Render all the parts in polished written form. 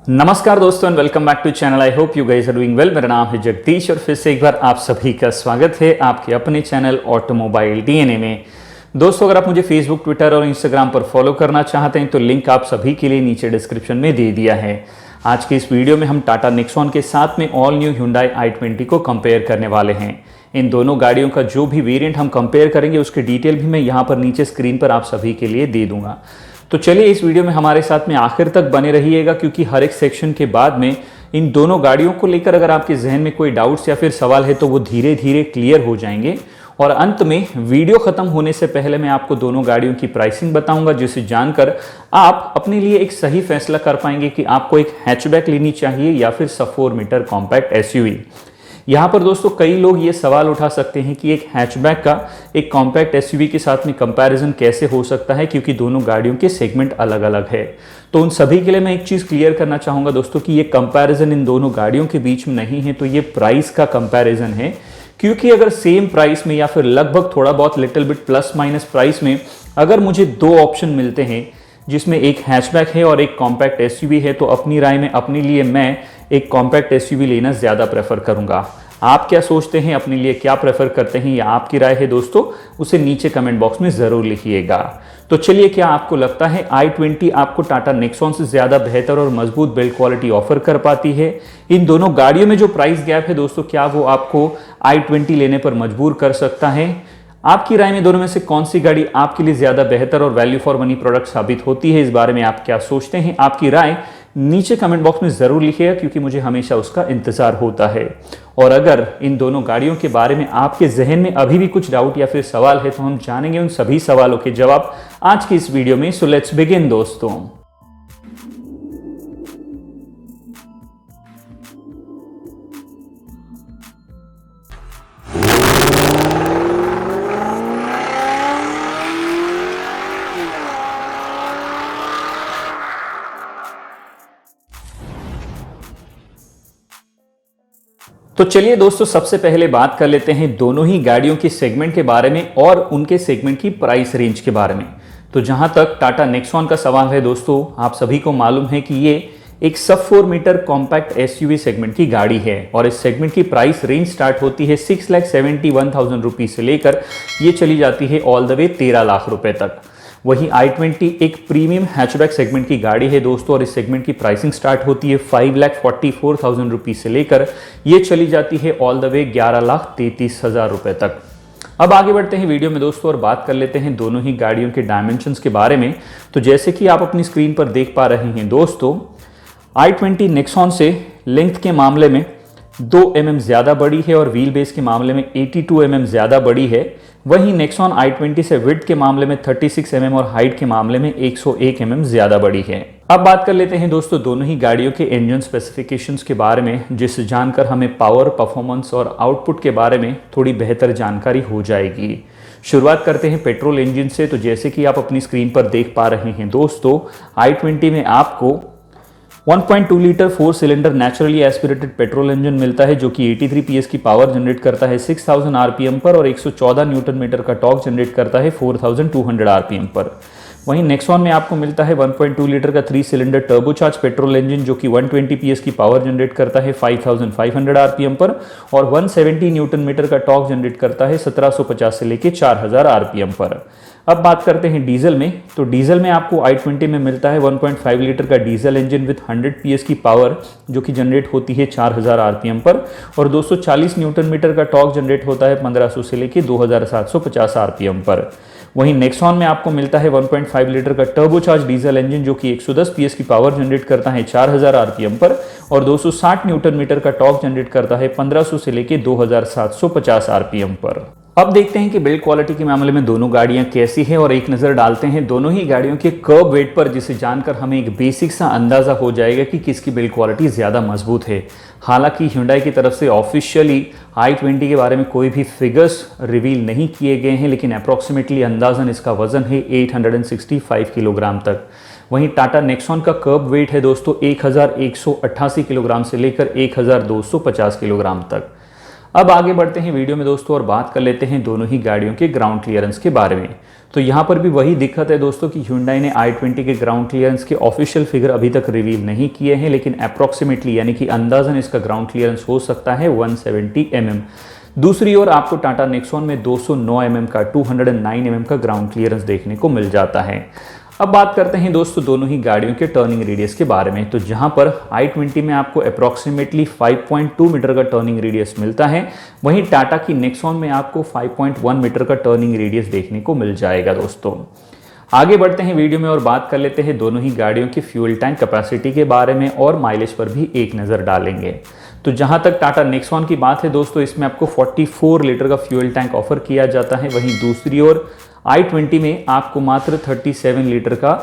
नमस्कार दोस्तों and welcome back to channel. I hope you guys are doing well. मेरा नाम है जगदीश और फिर से एक बार आप सभी का स्वागत है आपके अपने चैनल ऑटोमोबाइल डीएनए में। दोस्तों अगर आप मुझे फेसबुक, ट्विटर और इंस्टाग्राम पर फॉलो करना चाहते हैं तो लिंक आप सभी के लिए नीचे डिस्क्रिप्शन में दे दिया है। आज के इस वीडियो में हम टाटा नेक्सॉन के साथ में ऑल न्यू Hyundai i20 को कंपेयर करने वाले हैं। इन दोनों गाड़ियों का जो भी वेरिएंट हम कंपेयर करेंगे उसके डिटेल भी मैं यहाँ पर नीचे स्क्रीन पर आप सभी के लिए दे दूंगा। तो चलिए इस वीडियो में हमारे साथ में आखिर तक बने रहिएगा, क्योंकि हर एक सेक्शन के बाद में इन दोनों गाड़ियों को लेकर अगर आपके जहन में कोई डाउट्स या फिर सवाल है तो वो धीरे धीरे क्लियर हो जाएंगे। और अंत में वीडियो खत्म होने से पहले मैं आपको दोनों गाड़ियों की प्राइसिंग बताऊंगा, जिसे जानकर आप अपने लिए एक सही फैसला कर पाएंगे कि आपको एक हैचबैक लेनी चाहिए या फिर सब 4 मीटर कॉम्पैक्ट एसयूवी। यहाँ पर दोस्तों कई लोग ये सवाल उठा सकते हैं कि एक हैचबैक का एक कॉम्पैक्ट एसयूवी के साथ में कंपैरिजन कैसे हो सकता है, क्योंकि दोनों गाड़ियों के सेगमेंट अलग अलग है। तो उन सभी के लिए मैं एक चीज़ क्लियर करना चाहूँगा दोस्तों कि ये कंपैरिजन इन दोनों गाड़ियों के बीच में नहीं है, तो ये प्राइस का कंपैरिजन है। क्योंकि अगर सेम प्राइस में या फिर लगभग थोड़ा बहुत little bit plus minus price में अगर मुझे दो ऑप्शन मिलते हैं जिसमें एक हैचबैक है और एक कॉम्पैक्ट एसयूवी है, तो अपनी राय में अपने लिए मैं एक कॉम्पैक्ट एसयूवी लेना ज़्यादा प्रेफर करूंगा। आप क्या सोचते हैं, अपने लिए क्या प्रेफर करते हैं, या आपकी राय है दोस्तों, उसे नीचे कमेंट बॉक्स में ज़रूर लिखिएगा। तो चलिए, क्या आपको लगता है i20 आपको टाटा नेक्सॉन से ज़्यादा बेहतर और मजबूत बिल्ड क्वालिटी ऑफर कर पाती है? इन दोनों गाड़ियों में जो प्राइस गैप है दोस्तों, क्या वो आपको i20 लेने पर मजबूर कर सकता है? आपकी राय में दोनों में से कौन सी गाड़ी आपके लिए ज़्यादा बेहतर और वैल्यू फॉर मनी प्रोडक्ट साबित होती है? इस बारे में आप क्या सोचते हैं? आपकी राय नीचे कमेंट बॉक्स में ज़रूर लिखिएगा, क्योंकि मुझे हमेशा उसका इंतज़ार होता है। और अगर इन दोनों गाड़ियों के बारे में आपके जहन में अभी भी कुछ डाउट या फिर सवाल है तो हम जानेंगे उन सभी सवालों के जवाब आज की इस वीडियो में। सो लेट्स बिगिन दोस्तों। तो चलिए दोस्तों, सबसे पहले बात कर लेते हैं दोनों ही गाड़ियों के सेगमेंट के बारे में और उनके सेगमेंट की प्राइस रेंज के बारे में। तो जहां तक टाटा नेक्सॉन का सवाल है दोस्तों, आप सभी को मालूम है कि ये एक सब 4 मीटर कॉम्पैक्ट एसयूवी सेगमेंट की गाड़ी है और इस सेगमेंट की प्राइस रेंज स्टार्ट होती है 6,71,000 रुपीज से लेकर ये चली जाती है ऑल द वे 13 लाख रुपए तक। वहीं i20 एक प्रीमियम हैचबैक सेगमेंट की गाड़ी है दोस्तों और इस सेगमेंट की प्राइसिंग स्टार्ट होती है 5,44,000 रुपीज से लेकर ये चली जाती है ऑल द वे 11,33,000 रुपए तक। अब आगे बढ़ते हैं वीडियो में दोस्तों और बात कर लेते हैं दोनों ही गाड़ियों के डायमेंशंस के बारे में। तो जैसे कि आप अपनी स्क्रीन पर देख पा रहे हैं दोस्तों, i20 नेक्सॉन से लेंथ के मामले में 2 mm ज़्यादा बड़ी है और व्हील बेस के मामले में 82 mm ज़्यादा बड़ी है। वहीं नेक्सॉन i20 से विड्थ के मामले में 36 mm और हाइट के मामले में 101 mm ज़्यादा बड़ी है। अब बात कर लेते हैं दोस्तों दोनों ही गाड़ियों के इंजन स्पेसिफिकेशंस के बारे में, जिससे जानकर हमें पावर, परफॉर्मेंस और आउटपुट के बारे में थोड़ी बेहतर जानकारी हो जाएगी। शुरुआत करते हैं पेट्रोल इंजन से। तो जैसे कि आप अपनी स्क्रीन पर देख पा रहे हैं दोस्तों, i20 में आपको 1.2 litre 4 cylinder naturally aspirated petrol engine मिलता है, जो कि 83 PS की पावर जनरेट करता है 6000 RPM पर और 114 न्यूटन मीटर का टॉर्क जनरेट करता है 4200 RPM पर। वहीं नेक्सॉन में आपको मिलता है 1.2 लीटर का 3 सिलेंडर टर्बोचार्ज पेट्रोल इंजन, जो कि 120 PS की पावर जनरेट करता है 5500 RPM पर और 170 न्यूटन मीटर का टॉर्क जनरेट करता है 1750 से लेकर 4000 RPM पर। अब बात करते हैं डीजल में। तो डीजल में आपको i20 में मिलता है 1.5 लीटर का डीजल इंजन विद 100 PS की पावर, जो कि जनरेट होती है 4000 RPM पर और 240 न्यूटन मीटर का टॉर्क जनरेट होता है 1500 से लेकर 2750 RPM पर। वहीं नेक्सॉन में आपको मिलता है 1.5 लीटर का टर्बोचार्ज डीजल इंजन, जो कि 110 PS की पावर जनरेट करता है 4000 RPM पर और 260 न्यूटन मीटर का टॉर्क जनरेट करता है 1500 से लेकर 2750 RPM पर। अब देखते हैं कि बिल्ड क्वालिटी के मामले में दोनों गाड़ियां कैसी हैं और एक नज़र डालते हैं दोनों ही गाड़ियों के कर्व वेट पर, जिसे जानकर हमें एक बेसिक सा अंदाज़ा हो जाएगा कि किसकी बिल्ड क्वालिटी ज़्यादा मजबूत है। हालांकि Hyundai की तरफ से ऑफिशियली i20 के बारे में कोई भी फिगर्स रिवील नहीं किए गए हैं, लेकिन अप्रॉक्सीमेटली अंदाजन इसका वजन है 865 किलोग्राम तक। वहीं टाटा नेक्सॉन का कर्व वेट है दोस्तों 1188 किलोग्राम से लेकर 1250 किलोग्राम तक। अब आगे बढ़ते हैं वीडियो में दोस्तों और बात कर लेते हैं दोनों ही गाड़ियों के ग्राउंड क्लियरेंस के बारे में। तो यहाँ पर भी वही दिक्कत है दोस्तों कि Hyundai ने i20 के ग्राउंड क्लियरेंस के ऑफिशियल फिगर अभी तक रिवील नहीं किए हैं, लेकिन अप्रॉक्सीमेटली यानी कि अंदाजन इसका ग्राउंड क्लियरेंस हो सकता है 170 mm। दूसरी ओर आपको टाटा नेक्सॉन में 209 mm का 209 mm का ग्राउंड क्लियरेंस देखने को मिल जाता है। अब बात करते हैं दोस्तों दोनों ही गाड़ियों के टर्निंग रेडियस के बारे में। तो जहां पर i20 में आपको अप्रॉक्सीमेटली 5.2 मीटर का टर्निंग रेडियस मिलता है, वहीं टाटा की नेक्सॉन में आपको 5.1 मीटर का टर्निंग रेडियस देखने को मिल जाएगा दोस्तों। आगे बढ़ते हैं वीडियो में और बात कर लेते हैं दोनों ही गाड़ियों की फ्यूल टैंक कैपेसिटी के बारे में और माइलेज पर भी एक नज़र डालेंगे। तो जहां तक टाटा नेक्सॉन की बात है दोस्तों, इसमें आपको 44 लीटर का फ्यूल टैंक ऑफर किया जाता है, वहीं दूसरी ओर i20 में आपको मात्र 37 लीटर का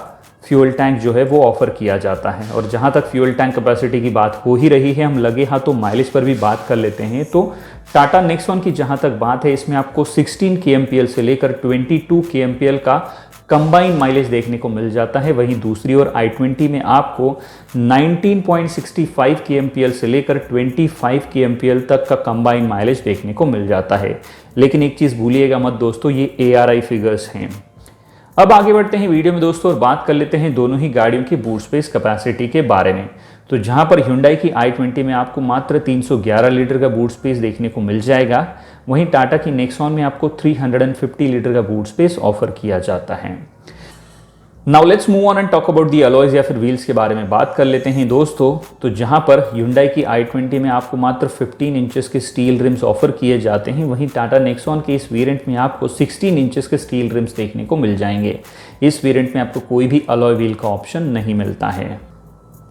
फ्यूल टैंक जो है वो ऑफर किया जाता है। और जहां तक फ्यूल टैंक कैपेसिटी की बात हो ही रही है, हम लगे हाथों माइलेज पर भी बात कर लेते हैं। तो टाटा नेक्सॉन की जहां तक बात है, इसमें आपको 16 kmpl से लेकर 22 kmpl का कंबाइन माइलेज देखने को मिल जाता है। वहीं दूसरी ओर i20 में आपको 19.65 kmpl से लेकर 25 kmpl तक का कंबाइन माइलेज देखने को मिल जाता है। लेकिन एक चीज़ भूलिएगा मत दोस्तों, ये ARI फिगर्स हैं। अब आगे बढ़ते हैं वीडियो में दोस्तों और बात कर लेते हैं दोनों ही गाड़ियों की बूट स्पेस कैपेसिटी के बारे में। तो जहां पर Hyundai की i20 में आपको मात्र 311 लीटर का बूट स्पेस देखने को मिल जाएगा, वहीं टाटा की नेक्सॉन में आपको 350 लीटर का बूट स्पेस ऑफर किया जाता है। Now let's move on and talk about the alloys या फिर व्हील्स के बारे में बात कर लेते हैं दोस्तों। तो जहां पर Hyundai की i20 में आपको मात्र 15 इंचेस के स्टील रिम्स ऑफर किए जाते हैं, वहीं टाटा नेक्सॉन के इस वेरिएंट में आपको 16 इंचेस के स्टील रिम्स देखने को मिल जाएंगे। इस वेरिएंट में आपको कोई भी अलॉय व्हील का ऑप्शन नहीं मिलता है।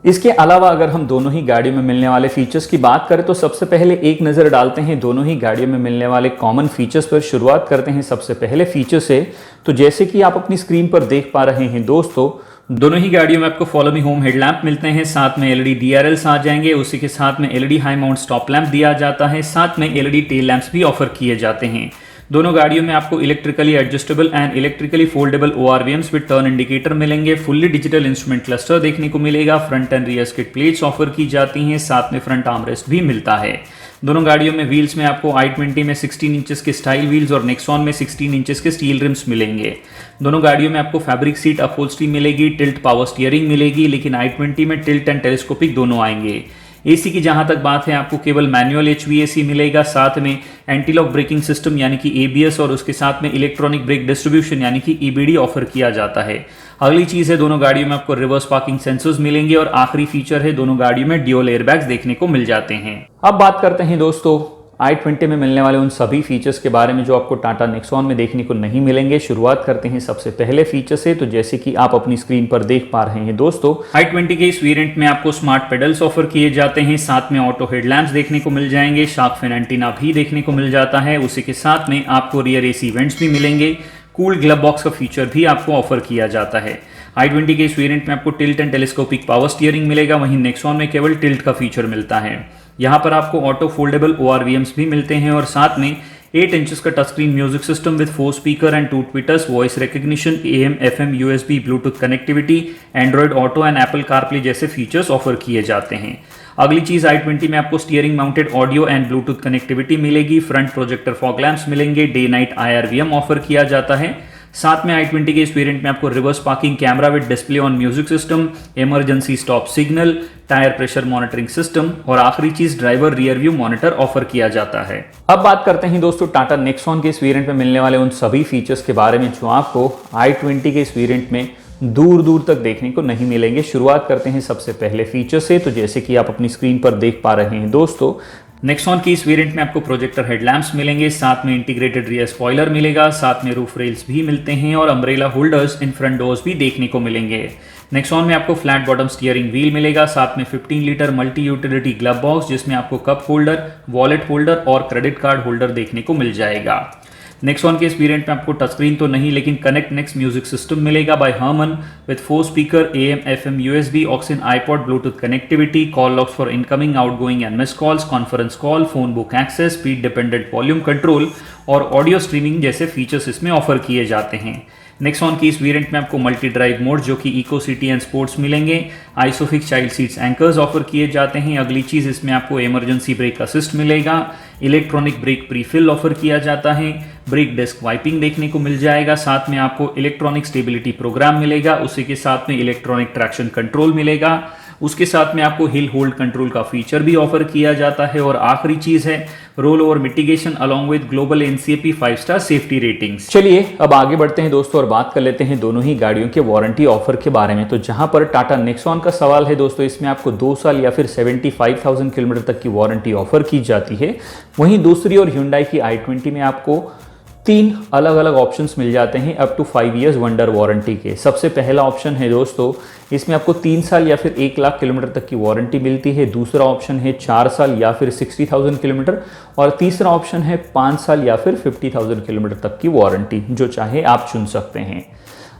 इसके अलावा अगर हम दोनों ही गाड़ियों में मिलने वाले फीचर्स की बात करें तो सबसे पहले एक नज़र डालते हैं दोनों ही गाड़ियों में मिलने वाले कॉमन फीचर्स पर। शुरुआत करते हैं सबसे पहले फीचर से। तो जैसे कि आप अपनी स्क्रीन पर देख पा रहे हैं दोस्तों, दोनों ही गाड़ियों में आपको फॉलो मी होम हेडलैम्प मिलते हैं, साथ में LED DRLs आ जाएंगे, उसी के साथ में LED high mount stop lamp दिया जाता है, साथ में LED टेल लैंप्स भी ऑफर किए जाते हैं। दोनों गाड़ियों में आपको electrically adjustable and electrically foldable ORVMs with turn indicator मिलेंगे, फुल्ली डिजिटल इंस्ट्रूमेंट क्लस्टर देखने को मिलेगा, front end rear skid plates offer की जाती हैं, साथ में फ्रंट आर्मरेस्ट भी मिलता है। दोनों गाड़ियों में व्हील्स में आपको i20 में 16 इंचेस के स्टाइल व्हील्स और नेक्सॉन में 16 इंचेस के स्टील रिम्स मिलेंगे। दोनों गाड़ियों में आपको फैब्रिक सीट अपहोल्स्ट्री मिलेगी, टिल्ट पावर स्टीयरिंग मिलेगी, लेकिन i20 में टिल्ट एंड टेलीस्कोपिक दोनों आएंगे। एसी की जहां तक बात है, आपको केवल मैनुअल HVAC मिलेगा, साथ में एंटी लॉक ब्रेकिंग सिस्टम यानी कि ABS और उसके साथ में इलेक्ट्रॉनिक ब्रेक डिस्ट्रीब्यूशन यानी कि EBD ऑफर किया जाता है। अगली चीज है, दोनों गाड़ियों में आपको रिवर्स पार्किंग सेंसर्स मिलेंगे और आखिरी फीचर है, दोनों गाड़ियों में ड्यूल एयरबैग्स देखने को मिल जाते हैं। अब बात करते हैं दोस्तों i20 में मिलने वाले उन सभी फीचर्स के बारे में जो आपको टाटा नेक्सॉन में देखने को नहीं मिलेंगे। शुरुआत करते हैं सबसे पहले फीचर से। तो जैसे कि आप अपनी स्क्रीन पर देख पा रहे हैं दोस्तों, i20 के इस वेरिएंट में आपको स्मार्ट पेडल्स ऑफर किए जाते हैं, साथ में ऑटो हेडलैम्प्स देखने को मिल जाएंगे, शार्क फिन एंटीना भी देखने को मिल जाता है, उसी के साथ में आपको रियर AC वेंट्स भी मिलेंगे, कूल ग्लव बॉक्स का फीचर भी आपको ऑफर किया जाता है। i20 के इस वेरिएंट में आपको tilt and telescopic power steering मिलेगा, वहीं नेक्सॉन में केवल टिल्ट का फीचर मिलता है। यहाँ पर आपको ऑटो फोल्डेबल ORVMs भी मिलते हैं और साथ में 8 इंचेस का touch screen music system with 4 speaker and 2 tweeters, voice recognition, AM FM USB Bluetooth connectivity, Android Auto and Apple CarPlay जैसे फीचर्स ऑफर किए जाते हैं। अगली चीज, i20 में आपको steering mounted audio and Bluetooth connectivity मिलेगी, फ्रंट प्रोजेक्टर फॉग लैंप्स मिलेंगे, डे नाइट IRVM ऑफर किया जाता है। साथ में i20 के इस वेरिएंट में आपको reverse parking camera with display on music system, emergency stop signal, tyre pressure monitoring system और आखिरी चीज driver rear view monitor offer किया जाता है। अब बात करते हैं दोस्तों टाटा नेक्सॉन के इस वेरिएंट में मिलने वाले उन सभी फीचर्स के बारे में जो आपको i20 के इस वेरिएंट में दूर दूर तक देखने को नहीं मिलेंगे। शुरुआत करते हैं सबसे पहले फीचर से। तो जैसे कि आप अपनी स्क्रीन पर देख पा रहे हैं दोस्तों, नेक्सॉन की इस वेरिएंट में आपको प्रोजेक्टर हेडलैम्प्स मिलेंगे, साथ में इंटीग्रेटेड रियर स्पॉइलर मिलेगा, साथ में रूफ रेल्स भी मिलते हैं और umbrella holders in front doors भी देखने को मिलेंगे। नेक्सॉन में आपको फ्लैट बॉटम स्टीयरिंग व्हील मिलेगा, साथ में 15 litre multi utility glove box जिसमें आपको कप होल्डर, वॉलेट होल्डर और क्रेडिट कार्ड होल्डर देखने को मिल जाएगा। नेक्सॉन के इस वेरिएंट में आपको टच स्क्रीन तो नहीं लेकिन कनेक्ट नेक्स्ट म्यूजिक सिस्टम मिलेगा by Harman with 4 speaker, AM FM USB aux in iPod Bluetooth connectivity, call logs for incoming outgoing and miss calls, conference call, phone book access, speed dependent volume control और audio streaming जैसे features इसमें offer किए जाते हैं। Nexon की इस variant में आपको मल्टी ड्राइव मोड जो कि इको सिटी एंड स्पोर्ट्स मिलेंगे, isofix child seats anchors offer किए जाते हैं। अगली चीज, इसमें आपको इमरजेंसी ब्रेक असिस्ट मिलेगा, इलेक्ट्रॉनिक ब्रेक प्रीफिल ऑफर किया जाता है, ब्रेक डिस्क वाइपिंग देखने को मिल जाएगा, साथ में आपको इलेक्ट्रॉनिक स्टेबिलिटी प्रोग्राम मिलेगा, उसी के साथ में इलेक्ट्रॉनिक ट्रैक्शन कंट्रोल मिलेगा, उसके साथ में आपको हिल होल्ड कंट्रोल का फीचर भी ऑफर किया जाता है, और आखिरी चीज है role over mitigation along with global NCAP 5 star safety ratings. चलिए अब आगे बढ़ते हैं दोस्तों और बात कर लेते हैं दोनों ही गाड़ियों के वारंटी ऑफर के बारे में। तो जहां पर टाटा नेक्सॉन का सवाल है दोस्तों, इसमें आपको 2 साल या फिर 75,000 किलोमीटर तक की वारंटी ऑफर की जाती है। वहीं दूसरी ओर Hyundai की i20 में आपको 3 अलग अलग ऑप्शंस मिल जाते हैं up to 5 years wonder warranty के। सबसे पहला ऑप्शन है दोस्तों, इसमें आपको 3 साल या फिर 1 लाख किलोमीटर तक की वारंटी मिलती है। दूसरा ऑप्शन है 4 साल या फिर 60,000 किलोमीटर, और तीसरा ऑप्शन है 5 साल या फिर 50,000 किलोमीटर तक की वारंटी, जो चाहे आप चुन सकते हैं।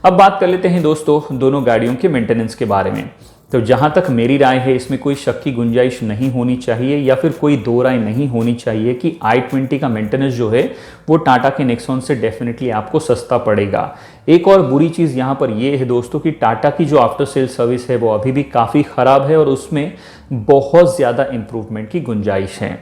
अब बात कर लेते हैं दोस्तों दोनों गाड़ियों के मेंटेनेंस के बारे में। तो जहां तक मेरी राय है, इसमें कोई शक की गुंजाइश नहीं होनी चाहिए या फिर कोई दो राय नहीं होनी चाहिए कि i20 का मेंटेनेंस जो है वो टाटा के नेक्सॉन से डेफिनेटली आपको सस्ता पड़ेगा। एक और बुरी चीज़ यहाँ पर ये है दोस्तों कि टाटा की जो आफ्टर सेल सर्विस है वो अभी भी काफ़ी ख़राब है और उसमें बहुत ज़्यादा इंप्रूवमेंट की गुंजाइश है।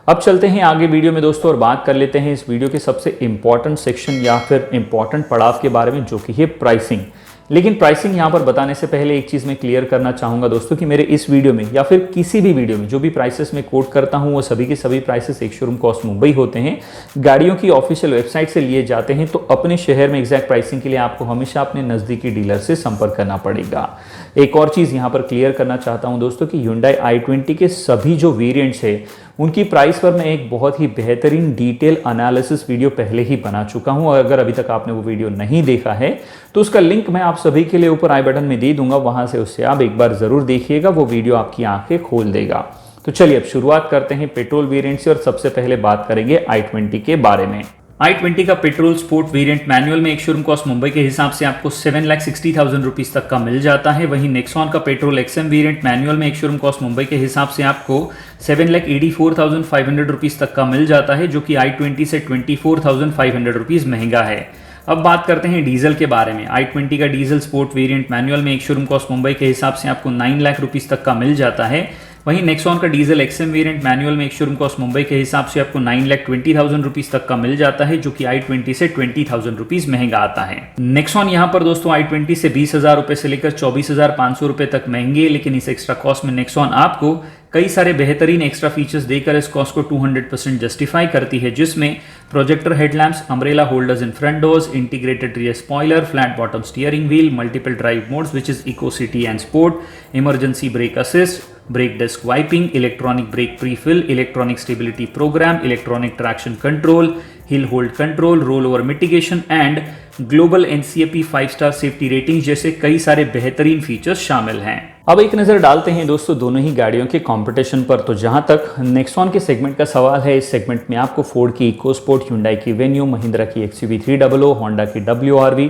अब चलते हैं आगे वीडियो में दोस्तों और बात कर लेते हैं इस वीडियो के सबसे इंपॉर्टेंट सेक्शन या फिर इंपॉर्टेंट पड़ाव के बारे में, जो कि है प्राइसिंग। लेकिन प्राइसिंग यहाँ पर बताने से पहले एक चीज़ मैं क्लियर करना चाहूँगा दोस्तों कि मेरे इस वीडियो में या फिर किसी भी वीडियो में जो भी प्राइसेस मैं कोट करता हूँ वो सभी के सभी प्राइसेस एक शोरूम कॉस्ट मुंबई होते हैं, गाड़ियों की ऑफिशियल वेबसाइट से लिए जाते हैं। तो अपने शहर में एग्जैक्ट प्राइसिंग के लिए आपको हमेशा अपने नज़दीकी डीलर से संपर्क करना पड़ेगा। एक और चीज़ यहाँ पर क्लियर करना चाहता हूँ दोस्तों कि Hyundai i20 के सभी जो वेरिएंट्स है उनकी प्राइस पर मैं एक बहुत ही बेहतरीन डिटेल एनालिसिस वीडियो पहले ही बना चुका हूं, और अगर अभी तक आपने वो वीडियो नहीं देखा है तो उसका लिंक मैं आप सभी के लिए ऊपर आई बटन में दे दूंगा, वहां से उससे आप एक बार जरूर देखिएगा, वो वीडियो आपकी आंखें खोल देगा। तो चलिए अब शुरुआत करते हैं पेट्रोल वेरिएंट से, और सबसे पहले बात करेंगे i20 के बारे में। i20 का पेट्रोल स्पोर्ट वेरिएंट मैनुअल में एक शोरूम कॉस्ट मुंबई के हिसाब से आपको 7,60,000 रुपीज तक का मिल जाता है। वहीं नेक्सॉन का पेट्रोल एक्सएम वेरिएंट मैनुअल में एक शोरूम कॉस्ट मुंबई के हिसाब से आपको 7,84,500 रुपीज तक का मिल जाता है, जो कि i20 से 24,500 रुपीज महंगा है। अब बात करते हैं डीजल के बारे में। i20 का डीजल स्पोर्ट वेरिएंट मैनुअल में एक शोरूम कॉस्ट मुंबई के हिसाब से आपको 9 लाख रुपीज तक का मिल जाता है। वहीं नेक्सॉन का डीजल एक्सएम वेरिएंट मैनुअल में एक शोरूम कॉस्ट मुंबई के हिसाब से आपको 9,20,000 रुपीज तक का मिल जाता है, जो कि i20 से 20,000 रुपीज महंगा आता है। नेक्सॉन यहां पर दोस्तों i20 से 20,000 रुपए से लेकर 24,500 रुपए तक महंगे, लेकिन इस एक्स्ट्रा कॉस्ट में नेक्सॉन आपको कई सारे बेहतरीन एक्स्ट्रा फीचर्स देकर इस कॉस्ट को 200% जस्टिफाई करती है, जिसमें projector headlamps, umbrella holders in front doors, integrated rear spoiler, flat bottom steering wheel, multiple drive modes which is eco city and sport, emergency brake assist, brake disc wiping, electronic brake prefill, electronic stability programme, electronic traction control, hill hold control, roll over mitigation and global NCAP 5 star safety rating जैसे कई सारे बेहतरीन features शामिल हैं। अब एक नजर डालते हैं दोस्तों दोनों ही गाड़ियों के कंपटीशन पर। तो जहां तक नेक्सॉन के सेगमेंट का सवाल है, इस सेगमेंट में आपको फोर्ड की इकोस्पोर्ट, Hyundai की वेन्यू, महिंद्रा की XUV300, होंडा की WRV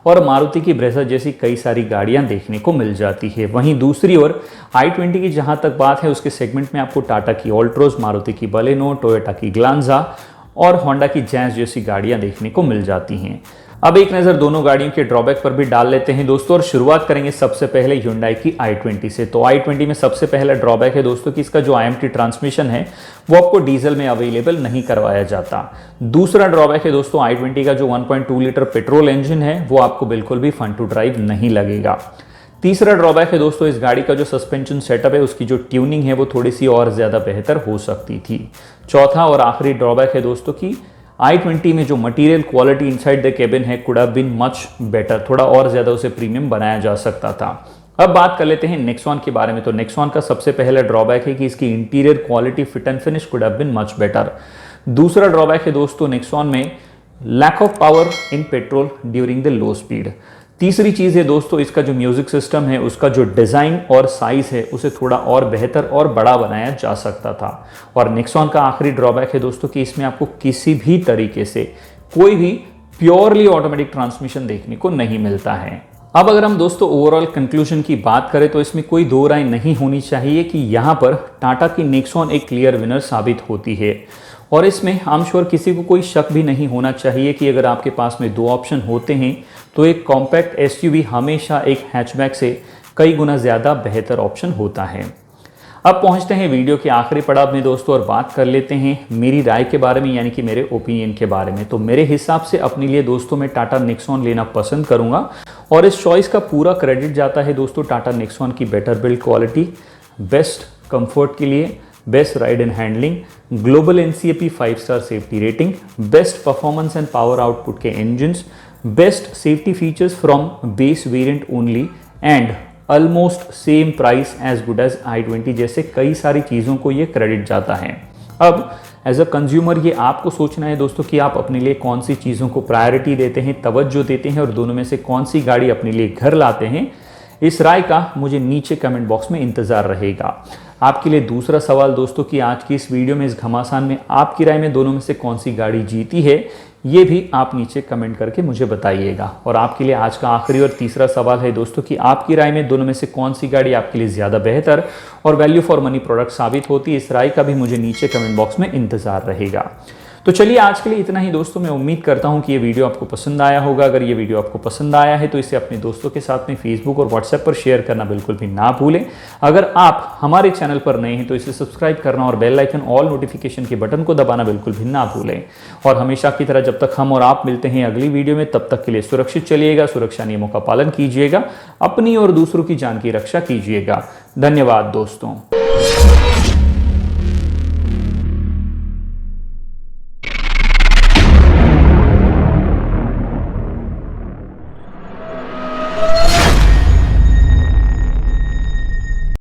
और मारुति की ब्रेजा जैसी कई सारी गाड़ियां देखने को मिल जाती है। वहीं दूसरी ओर i20 की जहां तक बात है, उसके सेगमेंट में आपको टाटा की ऑल्ट्रोज, मारुति की बलेनो, टोयोटा की ग्लांजा और होंडा की जैज़ जैसी गाड़ियां देखने को मिल जाती हैं। अब एक नज़र दोनों गाड़ियों के ड्रॉबैक पर भी डाल लेते हैं दोस्तों, और शुरुआत करेंगे सबसे पहले Hyundai की i20 से। तो i20 में सबसे पहला ड्रॉबैक है दोस्तों कि इसका जो IMT ट्रांसमिशन है वो आपको डीजल में अवेलेबल नहीं करवाया जाता। दूसरा ड्रॉबैक है दोस्तों i20 का जो 1.2 लीटर पेट्रोल इंजन है वो आपको बिल्कुल भी फन टू ड्राइव नहीं लगेगा। तीसरा ड्रॉबैक है दोस्तों इस गाड़ी का जो सस्पेंशन सेटअप है उसकी जो ट्यूनिंग है वो थोड़ी सी और ज़्यादा बेहतर हो सकती थी। चौथा और आखिरी ड्रॉबैक है दोस्तों कि i20 में जो material quality inside the cabin है could have been much better, थोड़ा और ज़्यादा उसे प्रीमियम बनाया जा सकता था। अब बात कर लेते हैं नेक्सॉन के बारे में। तो नेक्सॉन का सबसे पहला ड्रॉबैक है कि इसकी interior quality, fit and finish could have been much better. दूसरा ड्रॉबैक है दोस्तों नेक्सॉन में lack of power in petrol during the low speed. तीसरी चीज़ है दोस्तों इसका जो म्यूजिक सिस्टम है उसका जो डिज़ाइन और साइज़ है उसे थोड़ा और बेहतर और बड़ा बनाया जा सकता था। और नेक्सॉन का आखिरी ड्रॉबैक है दोस्तों कि इसमें आपको किसी भी तरीके से कोई भी प्योरली ऑटोमेटिक ट्रांसमिशन देखने को नहीं मिलता है। अब अगर हम दोस्तों ओवरऑल कंक्लूजन की बात करें तो इसमें कोई दो राय नहीं होनी चाहिए कि यहाँ पर टाटा की नेक्सॉन एक क्लियर विनर साबित होती है। और इसमें आई एम श्योर किसी को कोई शक भी नहीं होना चाहिए कि अगर आपके पास में दो ऑप्शन होते हैं तो एक कॉम्पैक्ट SUV हमेशा एक हैचबैक से कई गुना ज़्यादा बेहतर ऑप्शन होता है। अब पहुंचते हैं वीडियो के आखिरी पड़ाव में दोस्तों और बात कर लेते हैं मेरी राय के बारे में, यानी कि मेरे ओपिनियन के बारे में। तो मेरे हिसाब से अपने लिए दोस्तों मैं टाटा नेक्सॉन लेना पसंद करूंगा और इस चॉइस का पूरा क्रेडिट जाता है दोस्तों टाटा नेक्सॉन की better build quality, best comfort के लिए, best ride and handling, global NCAP 5 star safety rating, best performance and power output के engines, best safety features from base variant only and almost same price as good as i20 जैसे कई सारी चीज़ों को ये credit जाता है। अब एज अ कंज्यूमर ये आपको सोचना है दोस्तों कि आप अपने लिए कौन सी चीज़ों को प्रायोरिटी देते हैं, तवज्जो देते हैं और दोनों में से कौन सी गाड़ी अपने लिए घर लाते हैं। इस राय का मुझे नीचे कमेंट बॉक्स में इंतज़ार रहेगा। आपके लिए दूसरा सवाल दोस्तों कि आज की इस वीडियो में, इस घमासान में आपकी राय में दोनों में से कौन सी गाड़ी जीती है, ये भी आप नीचे कमेंट करके मुझे बताइएगा। और आपके लिए आज का आखिरी और तीसरा सवाल है दोस्तों कि आपकी राय में दोनों में से कौन सी गाड़ी आपके लिए ज़्यादा बेहतर और वैल्यू फॉर मनी प्रोडक्ट साबित होती है। इस राय का भी मुझे नीचे कमेंट बॉक्स में इंतज़ार रहेगा। तो चलिए आज के लिए इतना ही दोस्तों। मैं उम्मीद करता हूं कि ये वीडियो आपको पसंद आया होगा। अगर ये वीडियो आपको पसंद आया है तो इसे अपने दोस्तों के साथ में फेसबुक और व्हाट्सएप पर शेयर करना बिल्कुल भी ना भूलें। अगर आप हमारे चैनल पर नए हैं तो इसे सब्सक्राइब करना और बेल आइकन ऑल नोटिफिकेशन के बटन को दबाना बिल्कुल भी ना भूलें। और हमेशा की तरह जब तक हम और आप मिलते हैं अगली वीडियो में, तब तक के लिए सुरक्षित चलिएगा, सुरक्षा नियमों का पालन कीजिएगा, अपनी और दूसरों की जान की रक्षा कीजिएगा। धन्यवाद दोस्तों।